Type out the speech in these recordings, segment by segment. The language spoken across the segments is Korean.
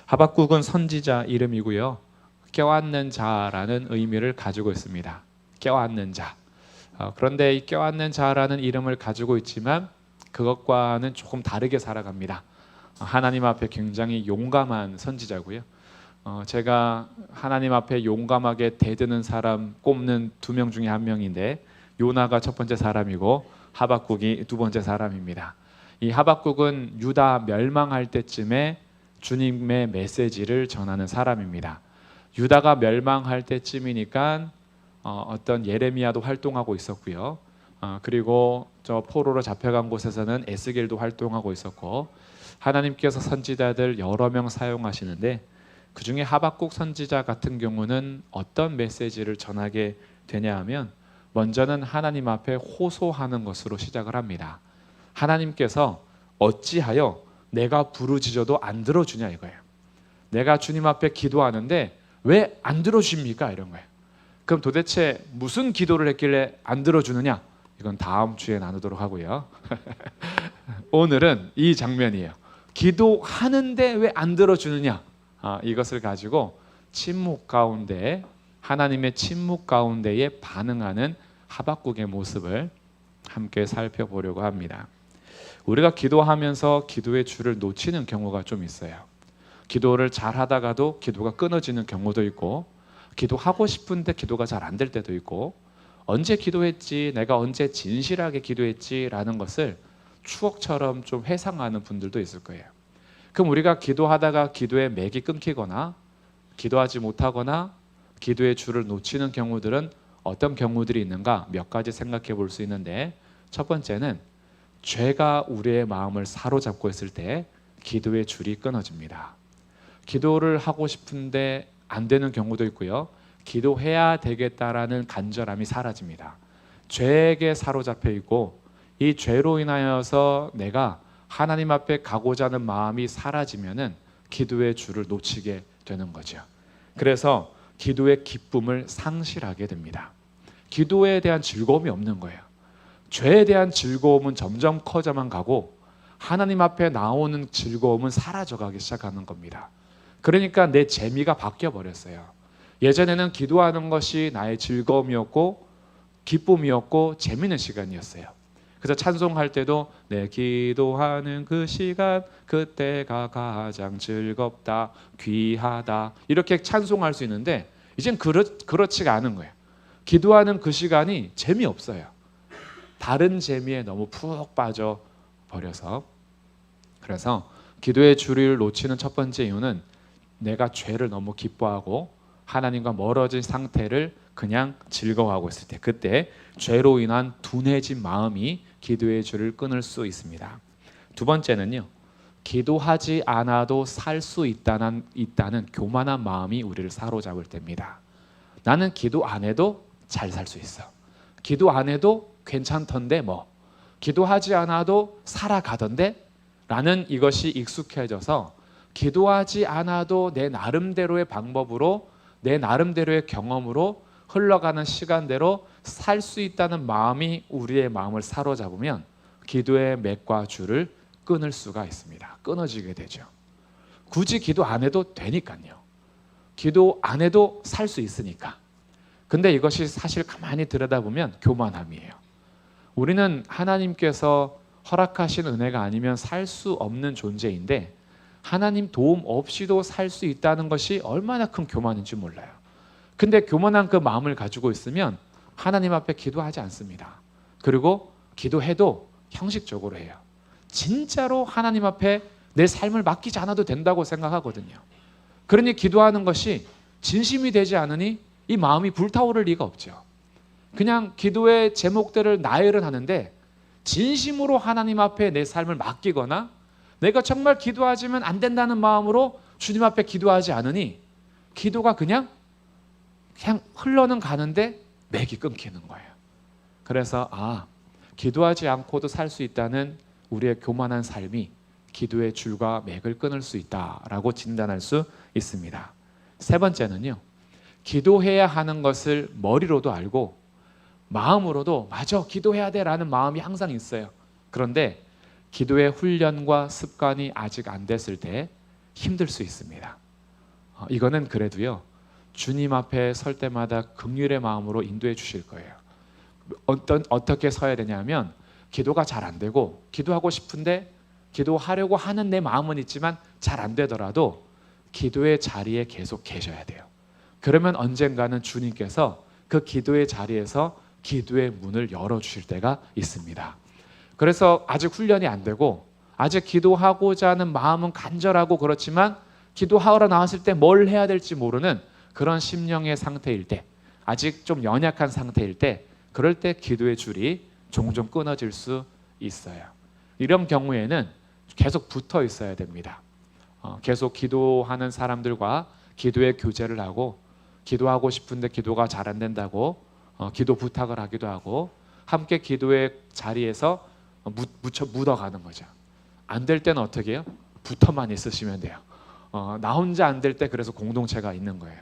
하박국은 선지자 이름이고요. 껴안는 자라는 의미를 가지고 있습니다. 껴안는 자. 그런데 이 껴안는 자라는 이름을 가지고 있지만 그것과는 조금 다르게 살아갑니다. 하나님 앞에 굉장히 용감한 선지자고요. 제가 하나님 앞에 용감하게 대드는 사람 꼽는 2명 중에 1명인데 요나가 첫 번째 사람이고 하박국이 두 번째 사람입니다. 이 하박국은 유다 멸망할 때쯤에 주님의 메시지를 전하는 사람입니다. 유다가 멸망할 때쯤이니까 어떤 예레미야도 활동하고 있었고요. 그리고 저 포로로 잡혀간 곳에서는 에스겔도 활동하고 있었고 하나님께서 선지자들 여러 명 사용하시는데 그 중에 하박국 선지자 같은 경우는 어떤 메시지를 전하게 되냐 하면 먼저는 하나님 앞에 호소하는 것으로 시작을 합니다. 하나님께서 어찌하여 내가 부르짖어도 안 들어주냐 이거예요. 내가 주님 앞에 기도하는데 왜 안 들어주십니까? 이런 거예요. 그럼 도대체 무슨 기도를 했길래 안 들어주느냐? 이건 다음 주에 나누도록 하고요. 오늘은 이 장면이에요. 기도하는데 왜 안 들어주느냐? 이것을 가지고 침묵 가운데 하나님의 침묵 가운데에 반응하는 하박국의 모습을 함께 살펴보려고 합니다. 우리가 기도하면서 기도의 줄을 놓치는 경우가 좀 있어요. 기도를 잘 하다가도 기도가 끊어지는 경우도 있고 기도하고 싶은데 기도가 잘 안 될 때도 있고 언제 기도했지, 내가 언제 진실하게 기도했지 라는 것을 추억처럼 좀 회상하는 분들도 있을 거예요. 그럼 우리가 기도하다가 기도의 맥이 끊기거나 기도하지 못하거나 기도의 줄을 놓치는 경우들은 어떤 경우들이 있는가 몇 가지 생각해 볼 수 있는데 첫 번째는 죄가 우리의 마음을 사로잡고 있을 때 기도의 줄이 끊어집니다. 기도를 하고 싶은데 안 되는 경우도 있고요. 기도해야 되겠다라는 간절함이 사라집니다. 죄에게 사로잡혀 있고 이 죄로 인하여서 내가 하나님 앞에 가고자 하는 마음이 사라지면은 기도의 줄을 놓치게 되는 거죠. 그래서 기도의 기쁨을 상실하게 됩니다. 기도에 대한 즐거움이 없는 거예요. 죄에 대한 즐거움은 점점 커져만 가고 하나님 앞에 나오는 즐거움은 사라져가기 시작하는 겁니다. 그러니까 내 재미가 바뀌어 버렸어요. 예전에는 기도하는 것이 나의 즐거움이었고 기쁨이었고 재미있는 시간이었어요. 그래서 찬송할 때도 내 기도하는 그 시간 그때가 가장 즐겁다 귀하다 이렇게 찬송할 수 있는데 이젠 그렇지가 않은 거예요. 기도하는 그 시간이 재미없어요. 다른 재미에 너무 푹 빠져 버려서. 그래서 기도의 줄을 놓치는 첫 번째 이유는 내가 죄를 너무 기뻐하고 하나님과 멀어진 상태를 그냥 즐거워하고 있을 때 그때 죄로 인한 둔해진 마음이 기도의 줄을 끊을 수 있습니다. 두 번째는요. 기도하지 않아도 살 수 있다는 교만한 마음이 우리를 사로잡을 때입니다. 나는 기도 안 해도 잘 살 수 있어. 기도 안 해도 괜찮던데 뭐. 기도하지 않아도 살아가던데 라는 이것이 익숙해져서 기도하지 않아도 내 나름대로의 방법으로 내 나름대로의 경험으로 흘러가는 시간대로 살 수 있다는 마음이 우리의 마음을 사로잡으면 기도의 맥과 줄을 끊을 수가 있습니다. 끊어지게 되죠. 굳이 기도 안 해도 되니까요. 기도 안 해도 살 수 있으니까. 근데 이것이 사실 가만히 들여다보면 교만함이에요. 우리는 하나님께서 허락하신 은혜가 아니면 살 수 없는 존재인데 하나님 도움 없이도 살 수 있다는 것이 얼마나 큰 교만인지 몰라요. 근데 교만한 그 마음을 가지고 있으면 하나님 앞에 기도하지 않습니다. 그리고 기도해도 형식적으로 해요. 진짜로 하나님 앞에 내 삶을 맡기지 않아도 된다고 생각하거든요. 그러니 기도하는 것이 진심이 되지 않으니 이 마음이 불타오를 리가 없죠. 그냥 기도의 제목들을 나열은 하는데 진심으로 하나님 앞에 내 삶을 맡기거나 내가 정말 기도하지만 안 된다는 마음으로 주님 앞에 기도하지 않으니 기도가 그냥 흘러는 가는데 맥이 끊기는 거예요. 그래서 기도하지 않고도 살 수 있다는 우리의 교만한 삶이 기도의 줄과 맥을 끊을 수 있다라고 진단할 수 있습니다. 세 번째는요. 기도해야 하는 것을 머리로도 알고 마음으로도 맞아 기도해야 돼라는 마음이 항상 있어요. 그런데 기도의 훈련과 습관이 아직 안 됐을 때 힘들 수 있습니다. 이거는 그래도요, 주님 앞에 설 때마다 긍휼의 마음으로 인도해 주실 거예요. 어떻게 서야 되냐면, 기도가 잘 안 되고 기도하고 싶은데 기도하려고 하는 내 마음은 있지만 잘 안 되더라도 기도의 자리에 계속 계셔야 돼요. 그러면 언젠가는 주님께서 그 기도의 자리에서 기도의 문을 열어주실 때가 있습니다. 그래서 아직 훈련이 안 되고 아직 기도하고자 하는 마음은 간절하고 그렇지만 기도하러 나왔을 때 뭘 해야 될지 모르는 그런 심령의 상태일 때, 아직 좀 연약한 상태일 때, 그럴 때 기도의 줄이 종종 끊어질 수 있어요. 이런 경우에는 계속 붙어 있어야 됩니다. 계속 기도하는 사람들과 기도의 교제를 하고, 기도하고 싶은데 기도가 잘 안 된다고 기도 부탁을 하기도 하고, 함께 기도의 자리에서 묻어가는 거죠. 안 될 때는 어떻게 해요? 붙어만 있으시면 돼요. 나 혼자 안 될 때 그래서 공동체가 있는 거예요.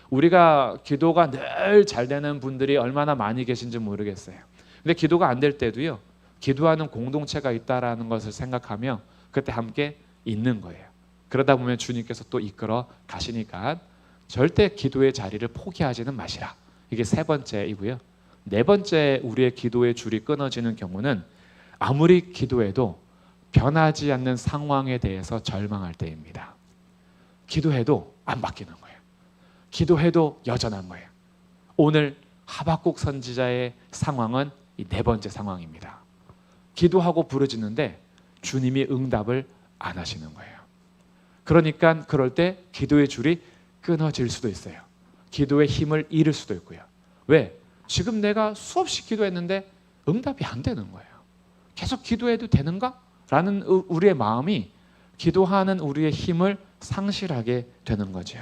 우리가 기도가 늘 잘 되는 분들이 얼마나 많이 계신지 모르겠어요. 근데 기도가 안 될 때도요, 기도하는 공동체가 있다라는 것을 생각하며 그때 함께 있는 거예요. 그러다 보면 주님께서 또 이끌어 가시니까 절대 기도의 자리를 포기하지는 마시라. 이게 세 번째이고요. 네 번째, 우리의 기도의 줄이 끊어지는 경우는 아무리 기도해도 변하지 않는 상황에 대해서 절망할 때입니다. 기도해도 안 바뀌는 거예요. 기도해도 여전한 거예요. 오늘 하박국 선지자의 상황은 이 네 번째 상황입니다. 기도하고 부르짖는데 주님이 응답을 안 하시는 거예요. 그러니까 그럴 때 기도의 줄이 끊어질 수도 있어요. 기도의 힘을 잃을 수도 있고요. 왜? 지금 내가 수없이 기도했는데 응답이 안 되는 거예요. 계속 기도해도 되는가? 라는 우리의 마음이 기도하는 우리의 힘을 상실하게 되는 거죠.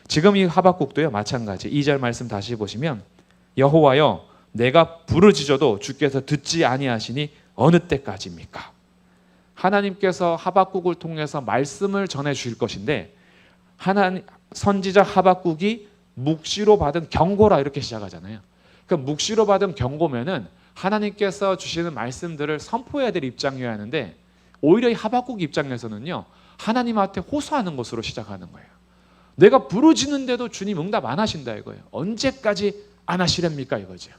지금 이 하박국도요, 마찬가지. 2절 말씀 다시 보시면, 여호와여, 내가 부르짖어도 주께서 듣지 아니하시니 어느 때까지입니까? 하나님께서 하박국을 통해서 말씀을 전해 주실 것인데, 선지자 하박국이 묵시로 받은 경고라 이렇게 시작하잖아요. 그 묵시로 받은 경고면은 하나님께서 주시는 말씀들을 선포해야 될 입장이어야 하는데, 오히려 이 하박국 입장에서는요, 하나님한테 호소하는 것으로 시작하는 거예요. 내가 부르짖는데도 주님 응답 안 하신다 이거예요. 언제까지 안 하시렵니까 이거죠.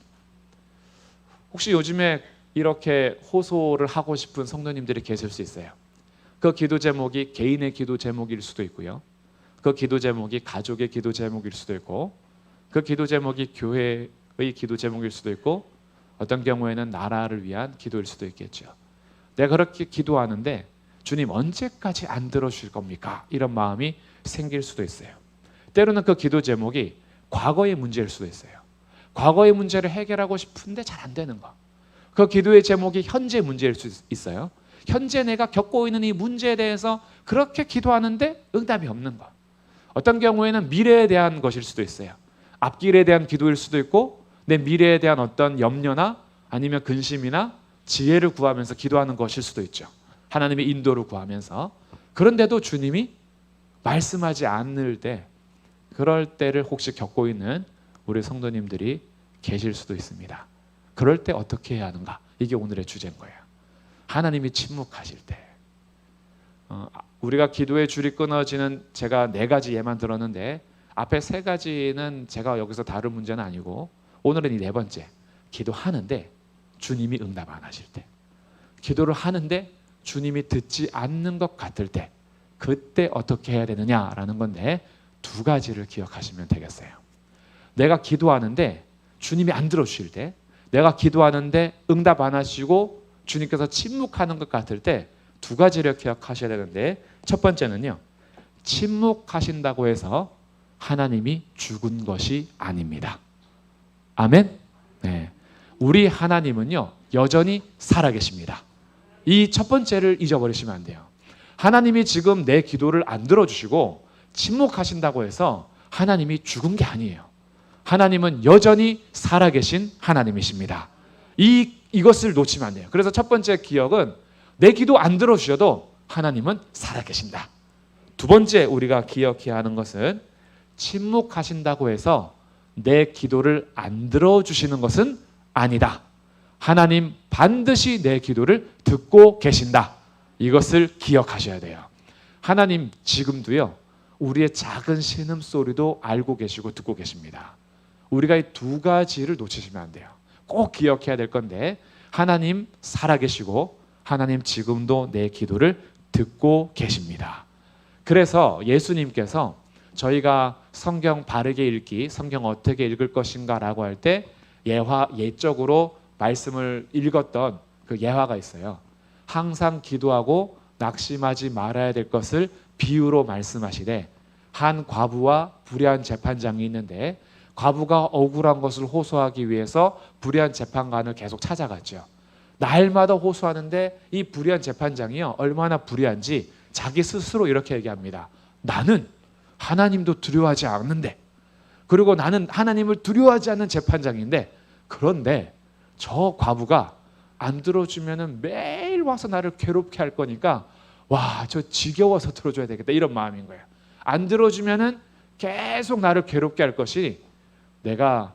혹시 요즘에 이렇게 호소를 하고 싶은 성도님들이 계실 수 있어요. 그 기도 제목이 개인의 기도 제목일 수도 있고요. 그 기도 제목이 가족의 기도 제목일 수도 있고, 그 기도 제목이 교회의 기도 제목일 수도 있고, 어떤 경우에는 나라를 위한 기도일 수도 있겠죠. 내가 그렇게 기도하는데 주님 언제까지 안 들어주실 겁니까? 이런 마음이 생길 수도 있어요. 때로는 그 기도 제목이 과거의 문제일 수도 있어요. 과거의 문제를 해결하고 싶은데 잘 안 되는 거. 그 기도의 제목이 현재 문제일 수 있어요. 현재 내가 겪고 있는 이 문제에 대해서 그렇게 기도하는데 응답이 없는 거. 어떤 경우에는 미래에 대한 것일 수도 있어요. 앞길에 대한 기도일 수도 있고, 내 미래에 대한 어떤 염려나 아니면 근심이나 지혜를 구하면서 기도하는 것일 수도 있죠. 하나님의 인도를 구하면서. 그런데도 주님이 말씀하지 않을 때, 그럴 때를 혹시 겪고 있는 우리 성도님들이 계실 수도 있습니다. 그럴 때 어떻게 해야 하는가? 이게 오늘의 주제인 거예요. 하나님이 침묵하실 때, 우리가 기도의 줄이 끊어지는, 제가 4가지 예만 들었는데 앞에 3가지는 제가 여기서 다룰 문제는 아니고, 오늘은 이 4번째, 기도하는데 주님이 응답 안 하실 때, 기도를 하는데 주님이 듣지 않는 것 같을 때, 그때 어떻게 해야 되느냐라는 건데, 2가지를 기억하시면 되겠어요. 내가 기도하는데 주님이 안 들어주실 때, 내가 기도하는데 응답 안 하시고 주님께서 침묵하는 것 같을 때 2가지를 기억하셔야 되는데, 첫 번째는요, 침묵하신다고 해서 하나님이 죽은 것이 아닙니다. 아멘? 네. 우리 하나님은요, 여전히 살아계십니다. 이 첫 번째를 잊어버리시면 안 돼요. 하나님이 지금 내 기도를 안 들어주시고 침묵하신다고 해서 하나님이 죽은 게 아니에요. 하나님은 여전히 살아계신 하나님이십니다. 이것을 놓치면 안 돼요. 그래서 첫 번째 기억은, 내 기도 안 들어주셔도 하나님은 살아계신다. 2번째 우리가 기억해야 하는 것은, 침묵하신다고 해서 내 기도를 안 들어주시는 것은 아니다. 하나님 반드시 내 기도를 듣고 계신다. 이것을 기억하셔야 돼요. 하나님 지금도요, 우리의 작은 신음소리도 알고 계시고 듣고 계십니다. 우리가 이 두 가지를 놓치시면 안 돼요. 꼭 기억해야 될 건데, 하나님 살아계시고 하나님 지금도 내 기도를 듣고 계십니다. 그래서 예수님께서 저희가 성경 바르게 읽기, 성경 어떻게 읽을 것인가 라고 할 때 예적으로 말씀을 읽었던 그 예화가 있어요. 항상 기도하고 낙심하지 말아야 될 것을 비유로 말씀하시되, 한 과부와 불의한 재판장이 있는데 과부가 억울한 것을 호소하기 위해서 불의한 재판관을 계속 찾아갔죠. 날마다 호소하는데 이 불의한 재판장이요, 얼마나 불의한지 자기 스스로 이렇게 얘기합니다. 나는 하나님도 두려워하지 않는데, 그리고 나는 하나님을 두려워하지 않는 재판장인데, 그런데 저 과부가 안 들어주면은 매일 와서 나를 괴롭게 할 거니까 와, 저 지겨워서 들어줘야 되겠다, 이런 마음인 거예요. 안 들어주면은 계속 나를 괴롭게 할 것이, 내가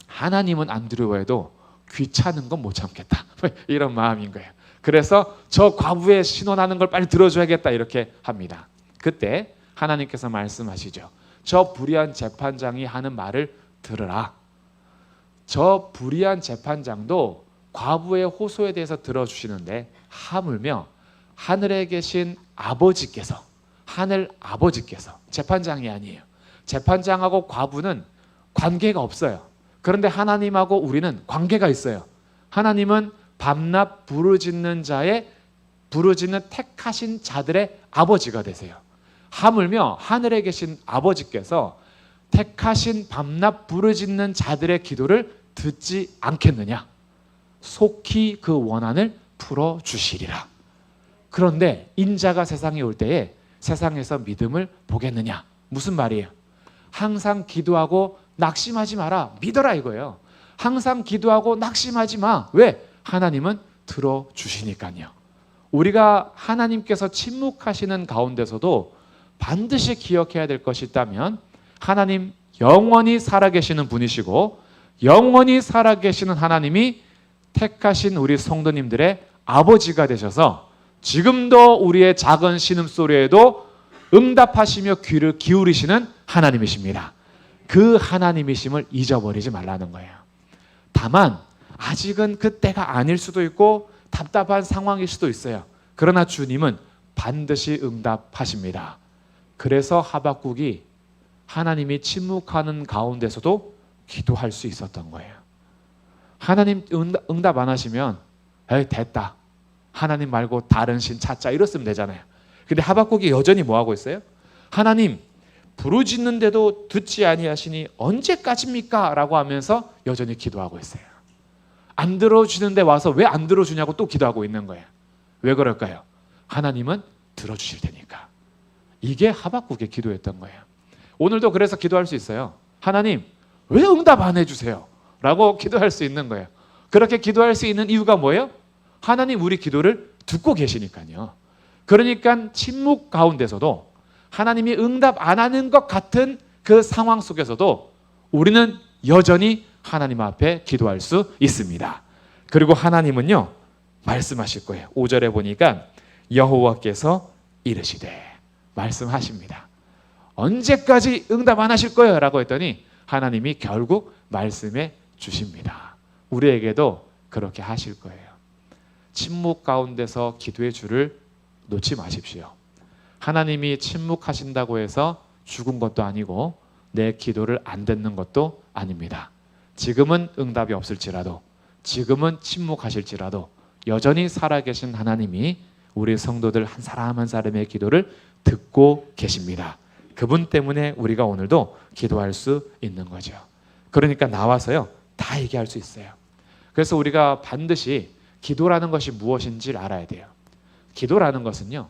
하나님은 안 두려워해도 귀찮은 건 못 참겠다, 이런 마음인 거예요. 그래서 저 과부의 신원하는 걸 빨리 들어줘야겠다, 이렇게 합니다. 그때 하나님께서 말씀하시죠. 저 불의한 재판장이 하는 말을 들으라. 저 불의한 재판장도 과부의 호소에 대해서 들어주시는데, 하물며 하늘에 계신 아버지께서, 하늘 아버지께서, 재판장이 아니에요. 재판장하고 과부는 관계가 없어요. 그런데 하나님하고 우리는 관계가 있어요. 하나님은 밤낮 부르짖는 택하신 자들의 아버지가 되세요. 하물며 하늘에 계신 아버지께서 택하신 밤낮 부르짖는 자들의 기도를 듣지 않겠느냐? 속히 그 원한을 풀어주시리라. 그런데 인자가 세상에 올 때에 세상에서 믿음을 보겠느냐? 무슨 말이에요? 항상 기도하고 낙심하지 마라, 믿어라, 이거예요. 항상 기도하고 낙심하지 마. 왜? 하나님은 들어주시니까요. 우리가 하나님께서 침묵하시는 가운데서도 반드시 기억해야 될 것이 있다면, 하나님 영원히 살아계시는 분이시고 영원히 살아계시는 하나님이 택하신 우리 성도님들의 아버지가 되셔서 지금도 우리의 작은 신음소리에도 응답하시며 귀를 기울이시는 하나님이십니다. 그 하나님이심을 잊어버리지 말라는 거예요. 다만 아직은 그때가 아닐 수도 있고 답답한 상황일 수도 있어요. 그러나 주님은 반드시 응답하십니다. 그래서 하박국이 하나님이 침묵하는 가운데서도 기도할 수 있었던 거예요. 하나님 응답 안 하시면 에이, 됐다, 하나님 말고 다른 신 찾자, 이랬으면 되잖아요. 근데 하박국이 여전히 뭐 하고 있어요? 하나님 부르짖는데도 듣지 아니하시니 언제까지입니까? 라고 하면서 여전히 기도하고 있어요. 안 들어주는데 와서 왜 안 들어주냐고 또 기도하고 있는 거예요. 왜 그럴까요? 하나님은 들어주실 테니까. 이게 하박국의 기도였던 거예요. 오늘도 그래서 기도할 수 있어요. 하나님 왜 응답 안 해주세요? 라고 기도할 수 있는 거예요. 그렇게 기도할 수 있는 이유가 뭐예요? 하나님 우리 기도를 듣고 계시니까요. 그러니까 침묵 가운데서도, 하나님이 응답 안 하는 것 같은 그 상황 속에서도 우리는 여전히 하나님 앞에 기도할 수 있습니다. 그리고 하나님은요 말씀하실 거예요. 5절에 보니까 여호와께서 이르시되, 말씀하십니다. 언제까지 응답 안 하실 거예요? 라고 했더니 하나님이 결국 말씀해 주십니다. 우리에게도 그렇게 하실 거예요. 침묵 가운데서 기도의 줄을 놓지 마십시오. 하나님이 침묵하신다고 해서 죽은 것도 아니고 내 기도를 안 듣는 것도 아닙니다. 지금은 응답이 없을지라도, 지금은 침묵하실지라도 여전히 살아계신 하나님이 우리 성도들 한 사람 한 사람의 기도를 듣고 계십니다. 그분 때문에 우리가 오늘도 기도할 수 있는 거죠. 그러니까 나와서요 다 얘기할 수 있어요. 그래서 우리가 반드시 기도라는 것이 무엇인지를 알아야 돼요. 기도라는 것은요,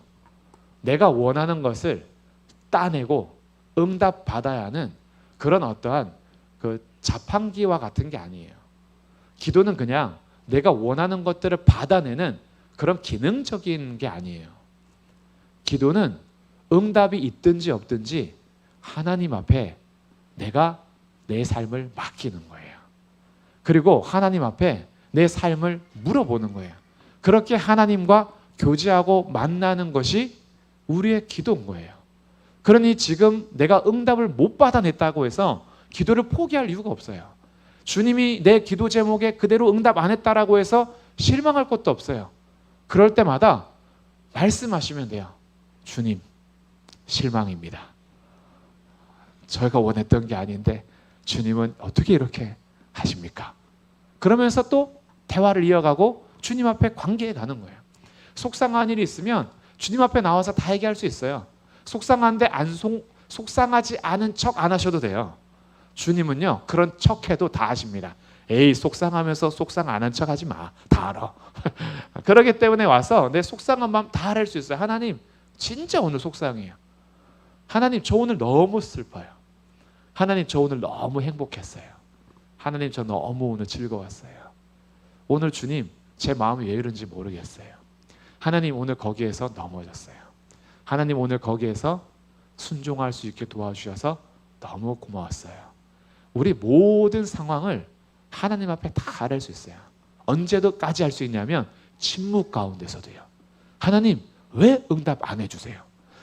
내가 원하는 것을 따내고 응답 받아야 하는 그런 어떠한 그 자판기와 같은 게 아니에요. 기도는 그냥 내가 원하는 것들을 받아내는 그런 기능적인 게 아니에요. 기도는 응답이 있든지 없든지 하나님 앞에 내가 내 삶을 맡기는 거예요. 그리고 하나님 앞에 내 삶을 물어보는 거예요. 그렇게 하나님과 교제하고 만나는 것이 우리의 기도인 거예요. 그러니 지금 내가 응답을 못 받아냈다고 해서 기도를 포기할 이유가 없어요. 주님이 내 기도 제목에 그대로 응답 안 했다라고 해서 실망할 것도 없어요. 그럴 때마다 말씀하시면 돼요. 주님, 실망입니다. 저희가 원했던 게 아닌데 주님은 어떻게 이렇게 하십니까? 그러면서 또 대화를 이어가고 주님 앞에 관계에 가는 거예요. 속상한 일이 있으면 주님 앞에 나와서 다 얘기할 수 있어요. 속상한데 속상하지 않은 척 안 하셔도 돼요. 주님은요, 그런 척해도 다 아십니다. 에이, 속상하면서 속상 안 한 척 하지 마. 다 알아. 그러기 때문에 와서 내 속상한 마음 다 알 수 있어요. 하나님, 진짜 오늘 속상해요. 하나님, 저 오늘 너무 슬퍼요. 하나님, 저 오늘 너무 행복했어요. 하나님, 저 너무 오늘 즐거웠어요. 오늘 주님, 제 마음이 왜 이런지 모르겠어요. 하나님, 오늘 거기에서 넘어졌어요. 하나님, 오늘 거기에서 순종할 수 있게 도와주셔서 너무 고마웠어요. 우리 모든 상황을 하나님 앞에 다 아뢰 수 있어요. 언제도까지 할 수 있냐면 침묵 가운데서도요. 하나님, 왜 응답 안 해주세요?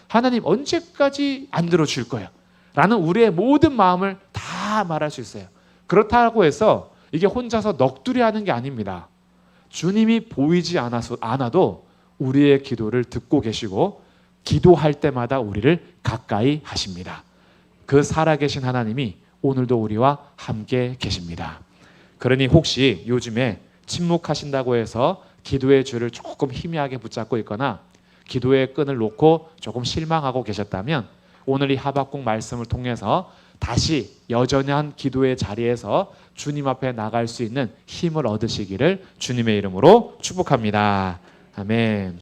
하나님, 언제까지 안 들어줄 거예요? 라는 우리의 모든 마음을 다 말할 수 있어요. 그렇다고 해서 이게 혼자서 넋두리 하는 게 아닙니다. 주님이 보이지 않아도 우리의 기도를 듣고 계시고 기도할 때마다 우리를 가까이 하십니다. 그 살아계신 하나님이 오늘도 우리와 함께 계십니다. 그러니 혹시 요즘에 침묵하신다고 해서 기도의 줄을 조금 희미하게 붙잡고 있거나 기도의 끈을 놓고 조금 실망하고 계셨다면 오늘 이 하박국 말씀을 통해서 다시 여전한 기도의 자리에서 주님 앞에 나갈 수 있는 힘을 얻으시기를 주님의 이름으로 축복합니다. 아멘.